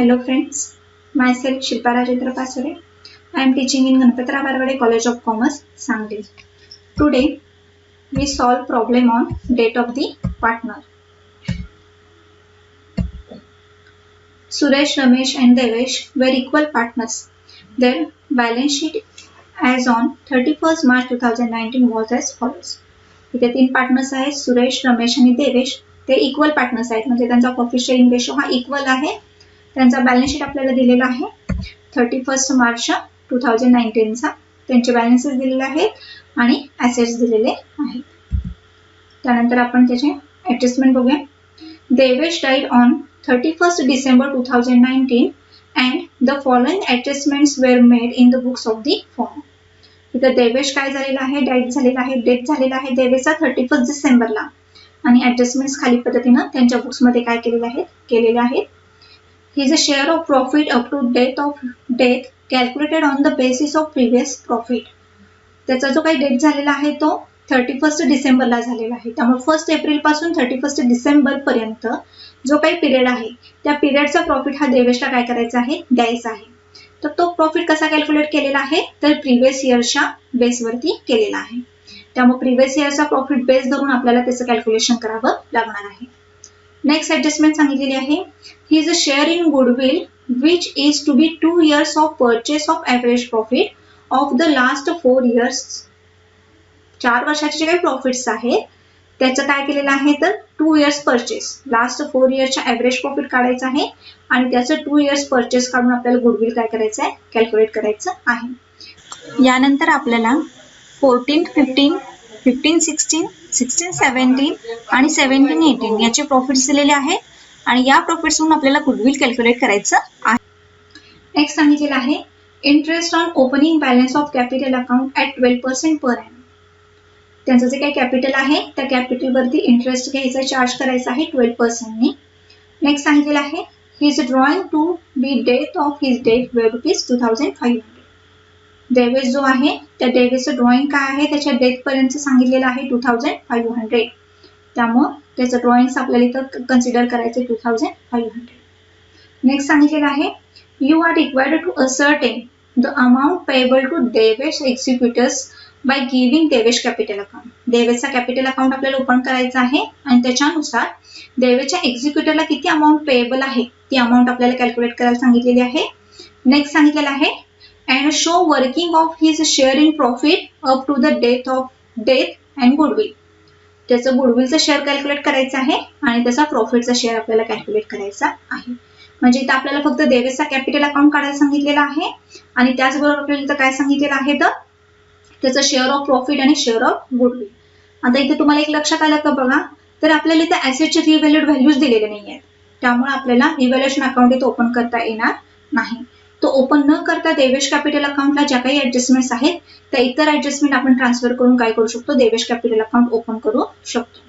Hello friends, myself Shilpa Rajendra Pasure. I am teaching in Ganpatra Barwade College of Commerce, Sangli. Today we solve problem on date of the partner. Suresh, Ramesh and Devesh were equal partners. Their balance sheet as on 31st March 2019 was as follows. इथे तीन partners आहेत, सुरेश, रमेश आणि देवेश. ते equal partners आहेत, म्हणजे त्यांचा profit sharing ratio हा equal आहे. त्यांचा बॅलन्स शीट आपल्याला दिलेला आहे 31 मार्च 2019 चा. त्यांचे बॅलन्सेस दिलेले आहेत आणि ॲसेट्स दिलेले आहेत. त्यानंतर आपण त्याचे ॲडजस्टमेंट बघूया. Devesh died on 31 December 2019 and the following adjustments were made in the books of the firm. इथे देवेश काय झालेला आहे, डाईट झालेला आहे, डेथ झालेला आहे देवेशचा 31 डिसेंबरला आणि ॲडजस्टमेंट्स खाली पद्धतीने त्यांच्या बुक्स मध्ये काय केलेले आहेत. His share of profit up to date of death calculated on the basis of previous profit. त्याचा जो काही डेट झालेला आहे तो 31 डिसेंबरला झालेला आहे. त्यामुळे 1 एप्रिल पासून 31 डिसेंबर पर्यंत जो काही पिरियड आहे त्या पिरियडचा प्रॉफिट हा देवेशला काय करायचा आहे, द्यायचा आहे. तर तो प्रॉफिट कसा कॅल्क्युलेट केलेला आहे, तर प्रिव्हियस इयरच्या बेसवरती केलेला आहे. त्यामुळे प्रिव्हियस इयरचा प्रॉफिट बेस धरून आपल्याला त्याचं कॅल्क्युलेशन करावं लागणार आहे. नेक्स्ट ॲडजस्टमेंट सांगितलेली आहे. His share in goodwill which is to be 2 years of purchase of average profit of the last 4 years. 4 वर्षाचे जे काही प्रॉफिट्स आहेत त्याचं काय केलेलं आहे, तर 2 years परचेस, लास्ट 4 yearsच्या ॲव्हरेज प्रॉफिट काढायचं आहे आणि त्याचं 2 years परचेस काढून आपल्याला गुडविल काय करायचं आहे, कॅल्क्युलेट करायचं आहे. यानंतर आपल्याला 14, 15, 15, 16, 16, 17 आणि 17, 18 याचे प्रॉफिट्स दिलेले आहेत आणि या प्रॉफिट्सवरून आपल्याला गुडविल कॅल्क्युलेट करायचं आहे. नेक्स्ट सांगितलेलं आहे. Interest on opening balance of capital account at 12% per annum. त्यांचं जे काही कॅपिटल आहे त्या कॅपिटलवरती इंटरेस्ट घ्यायचा, चार्ज करायचा आहे 12%. नेक्स्ट सांगितलेलं आहे. His drawing to be date of his date were ₹2500. Devesh जो आहे त्या डेटचं ड्रॉइंग काय आहे, त्याच्या डेट पर्यंत सांगितलेलं आहे 2500. त्यामुळे त्याचं ड्रॉइंग्स आपल्याला इथं कन्सिडर करायचं 2500. नेक्स्ट सांगितलेलं आहे. You are required to ascertain the amount payable to Devesh executors by giving Devesh capital account. देवेशचा कॅपिटल अकाउंट आपल्याला ओपन करायचं आहे आणि त्याच्यानुसार देवेशच्या एक्झिक्युटरला किती अमाउंट पेएबल आहे ती अमाउंट आपल्याला कॅल्क्युलेट करायला सांगितलेली आहे. नेक्स्ट सांगितलेलं आहे. and show working of his share in profit up to the date of death and goodwill. त्याचं गुडविलचं शेअर कॅल्क्युलेट करायचं आहे आणि त्याचा प्रॉफिटचा शेअर आपल्याला कॅल्क्युलेट करायचा आहे. म्हणजे इथं आपल्याला फक्त देवेशचा कॅपिटल अकाउंट काढायला सांगितलेलं आहे आणि त्याचबरोबर आपल्याला इथं काय सांगितलेलं आहे, तर त्याचं शेअर ऑफ प्रॉफिट आणि शेअर ऑफ गुडविल. आता इथे तुम्हाला एक लक्षात आलं का बघा, तर आपल्याला इथे ॲसेटचे रिव्हॅल्यूड व्हॅल्यूज दिलेले नाही आहेत. त्यामुळे आपल्याला रिव्हॅल्युएशन अकाउंट इथं ओपन करता येणार नाही. तो ओपन न करता देवेश कॅपिटल अकाउंटला ज्या काही ऍडजस्टमेंट्स आहेत त्या इतर ऍडजस्टमेंट आपण ट्रान्सफर करून काय करू शकतो, देवेश कॅपिटल अकाउंट ओपन करू शकतो.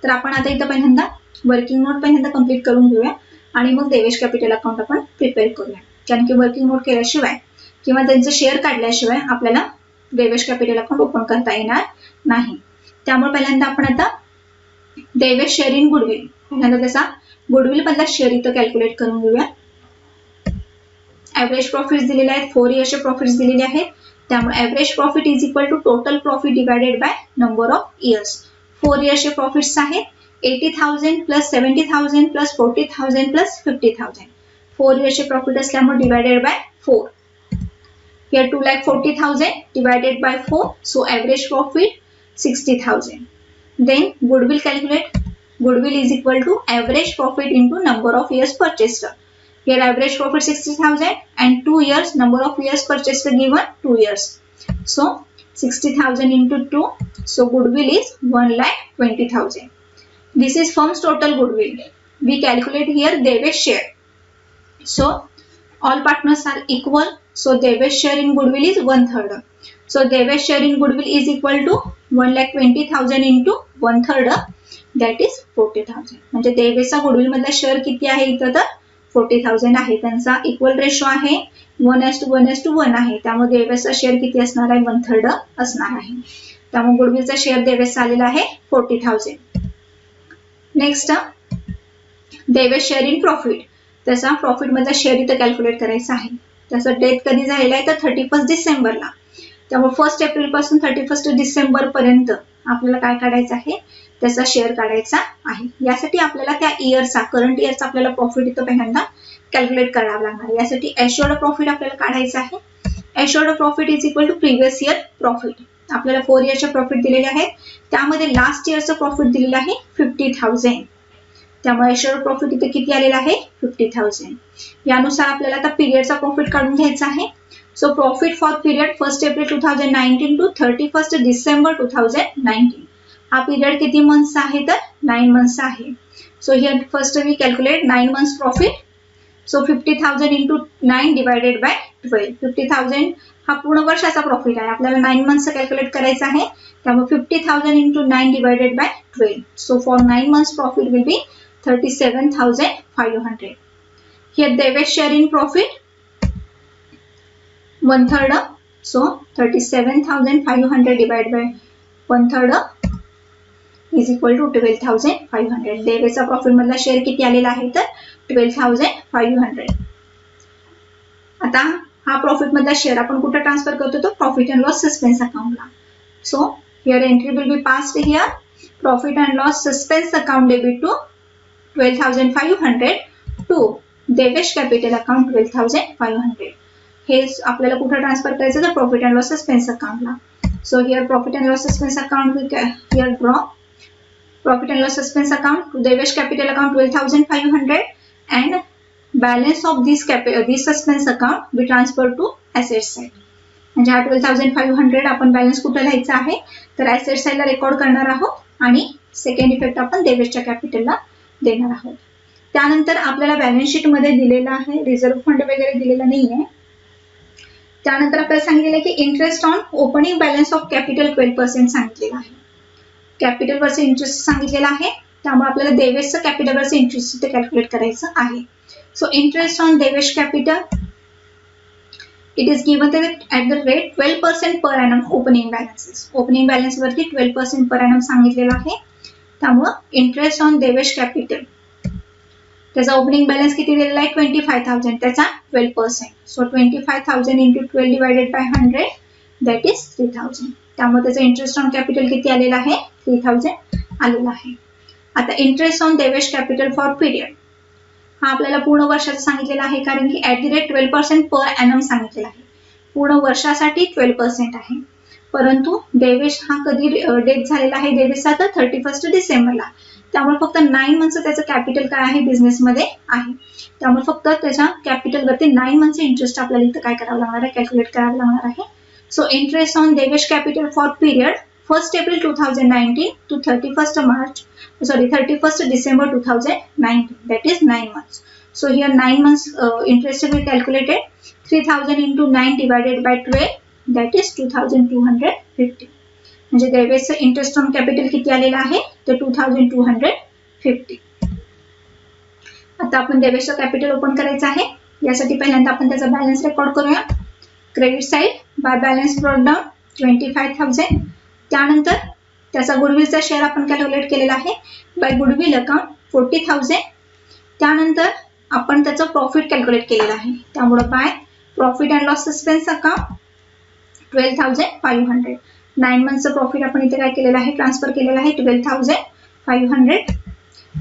तर आपण आता इथं पहिल्यांदा वर्किंग नोट पहिल्यांदा कम्प्लीट करून घेऊया आणि मग देवेश कॅपिटल अकाउंट आपण प्रिपेअर करूया. कारण की वर्किंग नोट केल्याशिवाय किंवा त्यांचं शेअर काढल्याशिवाय आपल्याला देवेश कॅपिटल अकाउंट ओपन करता येणार नाही. त्यामुळे पहिल्यांदा आपण आता देवेश शेअर इन गुडविल, पहिल्यांदा त्याचा गुडविल मधला शेअर इथं कॅल्क्युलेट करून घेऊया. ॲव्हरेज प्रॉफिट्स दिलेले आहेत, 4 yearsचे प्रॉफिट्स दिलेले आहेत. त्यामुळे average profit is equal to total profit divided by number of years. 4 yearsचे प्रॉफिट्स आहेत 80,000 प्लस 70,000 प्लस 40,000 प्लस 50,000. 4 yearsचे प्रॉफिट असल्यामुळे divided by 4. Here 2,40,000 divided by 4, so average profit 60,000. Then goodwill calculate. Goodwill is equal to average profit into number of years purchased. Here average profit 60,000 and 2 years, number of years purchased given 2 years. So 60,000 into 2, so goodwill is 1,20,000. This is firm's total goodwill. We calculate here Devesh share. So all partners are equal. So Devesh share in goodwill is 1/3. So Devesh share in goodwill is equal to 1,20,000 into 1/3, that is 40,000. म्हणजे देवेशचा goodwill मधला share किती आहे इथं, तर 40,000 आहे. त्यांचा equal ratio आहे 1:1:1 आहे. त्यामुळे देवेशचा शेअर किती असणार आहे, 1/3 असणार आहे. त्यामुळे गुडविलचा शेअर देवेशचा आलेला आहे 40,000. Next Devesh share in profit. त्याचा प्रॉफिट मधला शेअर इथं कॅल्क्युलेट करायचा आहे. त्याचा डेट कधी झालेला आहे तर 31 डिसेंबरला. त्यामुळे 1 एप्रिल पासून 31 डिसेंबर पर्यंत आपल्याला काय काढायचं आहे, त्याचा शेअर काढायचा आहे. यासाठी आपल्याला त्या इयरचा, करंट इयरचा आपल्याला प्रॉफिट इथं पहिल्यांदा कॅल्क्युलेट करावं लागणार आहे. यासाठी एश्युअर्ड प्रॉफिट आपल्याला काढायचं आहे. Assured profit is equal to previous year profit. आपल्याला 4 इयरचे प्रॉफिट दिलेले आहेत, त्यामध्ये लास्ट इयरचं प्रॉफिट दिलेलं आहे 50,000. त्यामुळे एश्युअर्ड प्रॉफिट इथे किती आलेला आहे 50,000. यानुसार आपल्याला आता पिरियडचा प्रॉफिट काढून घ्यायचा आहे. So profit for period 1 April 2019 to 31 December 2019. हा पिरियड किती मंथ्स आहे तर 9 मंथ्स आहे. So here first we calculate 9 months profit. So 50,000 into 9 divided by 12. 50,000 हा पूर्ण वर्षाचा प्रॉफिट आहे. आपल्याला 9 मंथ्स कॅल्क्युलेट करायचा आहे. त्यामुळे 50,000 into 9 divided by 12. So for 9 months profit will be 37,500. Here Devesh share in profit 1/3. So 37,500 divided by 1/3 is equal to 12,500. देवेचा profit मधला share किती आलेला आहे तर 12,500. आता हा प्रॉफिट मधला शेअर आपण कुठे ट्रान्सफर करतो तो प्रॉफिट अँड लॉस सस्पेन्स अकाउंटला. So here entry will be passed here. Profit and loss suspense account debit to 12,500 to Devesh capital account 12,500. हे आपल्याला कुठे ट्रान्सफर करायचं तर प्रॉफिट अँड लॉस सस्पेन्स अकाउंटला. So here profit and loss suspense account we here draw profit and loss expense account to Devesh capital account 12,500 and balance of this suspense account we transfer to asset side. म्हणजे हा 12,500 आपण balance कुठे लिहायचा आहे तर asset साइडला record करणार आहोत आणि सेकंड इफेक्ट आपण देवेशच्या कॅपिटलला देणार आहोत. त्यानंतर आपल्याला बॅलन्स शीट मध्ये दिलेला आहे, रिझर्व्ह फंड वगैरे दिलेला नाहीये. त्यानंतर आपल्याला सांगितलेलं आहे की interest on opening balance of capital 12% सांगितलेलं आहे. कॅपिटल वरचं इंटरेस्ट सांगितलेलं आहे, त्यामुळे आपल्याला देवेशचं कॅपिटल वरचं इंटरेस्ट इथे कॅल्क्युलेट करायचं आहे. So interest on Devesh capital it is given at the rate 12% per annum opening balances. Opening balance वरती 12% पर एनम सांगितलेलं आहे. त्यामुळे इंटरेस्ट ऑन देवेश कॅपिटल त्याचा ओपनिंग बॅलन्स किती दिलेला आहे 25,000, त्याचा 12%. So 25,000 into 12 divided by 100 that is 3,000. त्यामुळे त्याचा इंटरेस्ट ऑन कॅपिटल किती आलेला आहे 3,000 आलेला आहे. आता interest on Devesh capital for period हा आपल्याला पूर्ण वर्षाचा सांगितलेला आहे, कारण की at the rate 12% per annum सांगितलेला आहे. पूर्ण वर्षासाठी 12% आहे, परंतु देवेश हा कधी डेट झालेला आहे देवेशचा तर 31 डिसेंबरला. त्यामुळे फक्त 9 मंथचं त्याचं कॅपिटल काय आहे बिझनेसमध्ये आहे. त्यामुळे फक्त त्याच्या कॅपिटलवरती 9 मंथचं इंटरेस्ट आपल्याला इथं काय करावं लागणार आहे कॅल्क्युलेट करावं लागणार आहे. So interest on Devesh capital for period 1st April 2019 to 31st December 2019, that is 9 months. So here 9 months interest will be calculated. 3,000 into 9 divided by 12 that is 2,250. म्हणजे देवेशचं इंटरेस्ट ऑन कॅपिटल किती आलेला आहे तर 2,250. आता आपण देवेशचं कॅपिटल ओपन करायचं आहे. यासाठी पहिल्यांदा आपण त्याचा बॅलन्स रेकॉर्ड करूया. Credit side by balance brought down 25,000. त्यानंतर त्याचा गुडविलचा शेअर आपण कॅल्क्युलेट केलेला आहे बाय गुडविल अकाउंट 40,000. त्यानंतर आपण त्याचं प्रॉफिट कॅल्क्युलेट केलेलं आहे, त्यामुळे by profit and loss suspense account 12,500. 9 मंथचं प्रॉफिट आपण इथे काय केलेलं आहे ट्रान्सफर केलेलं आहे 12,500.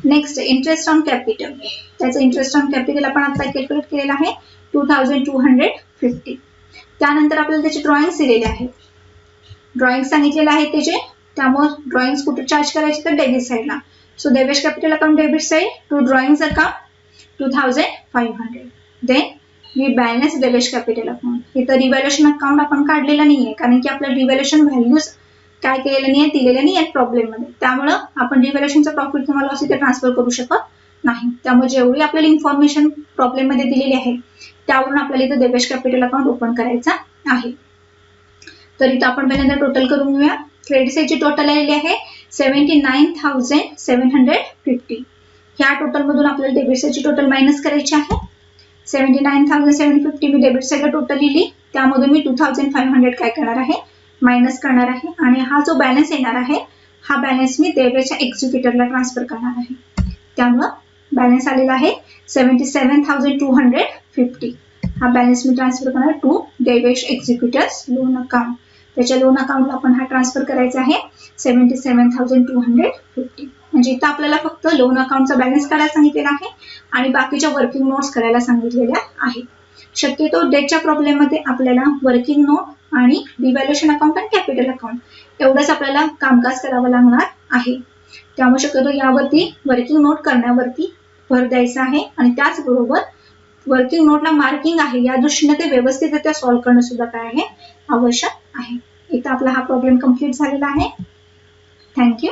नेक्स्ट इंटरेस्ट ऑन कॅपिटल, त्याचं इंटरेस्ट ऑन कॅपिटल आपण आता कॅल्क्युलेट केलेलं आहे 2,250. त्यानंतर आपल्याला त्याचे ड्रॉइंग्स दिलेले आहेत, ड्रॉइंग सांगितलेले आहेत त्याचे, त्यामुळे ड्रॉइंग्स कुठे चार्ज करायचे तर डेबिट साइडला. So Devesh capital account debit side to drawings account 2,500. Then we balance Devesh capital account. इथं रिव्हॅल्युएशन अकाउंट आपण काढलेलं नाहीये, कारण की आपल्याला रिव्हॅल्युएशन व्हॅल्यूज काय केलेलं नाहीये दिलेल्या नाही आहेत प्रॉब्लेम मध्ये. त्यामुळे आपण रिव्हॅल्युएशनचा प्रॉफिट तुम्हाला लॉस इथे ट्रान्सफर करू शकत नाही. त्यामुळे जेवढी आपल्याला इन्फॉर्मेशन प्रॉब्लेम मध्ये दिलेली आहे त्यावरून आपल्याला इथं देवेश कॅपिटल अकाउंट ओपन करायचा आहे. तर इथं आपण पहिल्यांदा टोटल करून घेऊया. क्रेडिट साइडची टोटल आलेली आहे 79,750. ह्या टोटल मधून आपल्याला डेबिट साइडची टोटल मायनस करायची आहे. 79,750 मी डेबिट साइडला टोटल लिहिली, त्यामधून मी 2,500 काय करणार आहे मायनस करणार आहे. आणि हा जो बॅलन्स येणार आहे हा बॅलन्स मी देवेशच्या एक्झिक्युटिव्हला ट्रान्सफर करणार आहे. त्यामुळे बॅलन्स आलेला आहे 77,250. हा बॅलन्स मी ट्रान्सफर करणार टू देवेश एक्झिक्युटर्स लोन अकाउंट. त्याच्या लोन अकाउंटला आपण हा ट्रान्सफर करायचा आहे 77,250. म्हणजे इथं आपल्याला फक्त लोन अकाउंटचा बॅलन्स काढायला सांगितलेला आहे आणि बाकीच्या वर्किंग नोट्स करायला सांगितलेल्या आहेत. शक्यतो डेटच्या प्रॉब्लेम मध्ये आपल्याला वर्किंग नोट आणि डिव्हॅल्युएशन अकाउंट आणि कॅपिटल अकाउंट एवढंच आपल्याला कामकाज करावं लागणार आहे. त्यामुळे शक्यतो यावरती वर्किंग नोट करण्यावरती भर द्यायचा आहे आणि त्याचबरोबर वर्किंग नोटला मार्किंग आहे या दृष्टीने ते व्यवस्थितरित्या सॉल्व्ह करणं सुद्धा काय आहे आवश्यक आहे. इथं आपला हा प्रॉब्लेम कंप्लीट झालेला आहे. थँक्यू.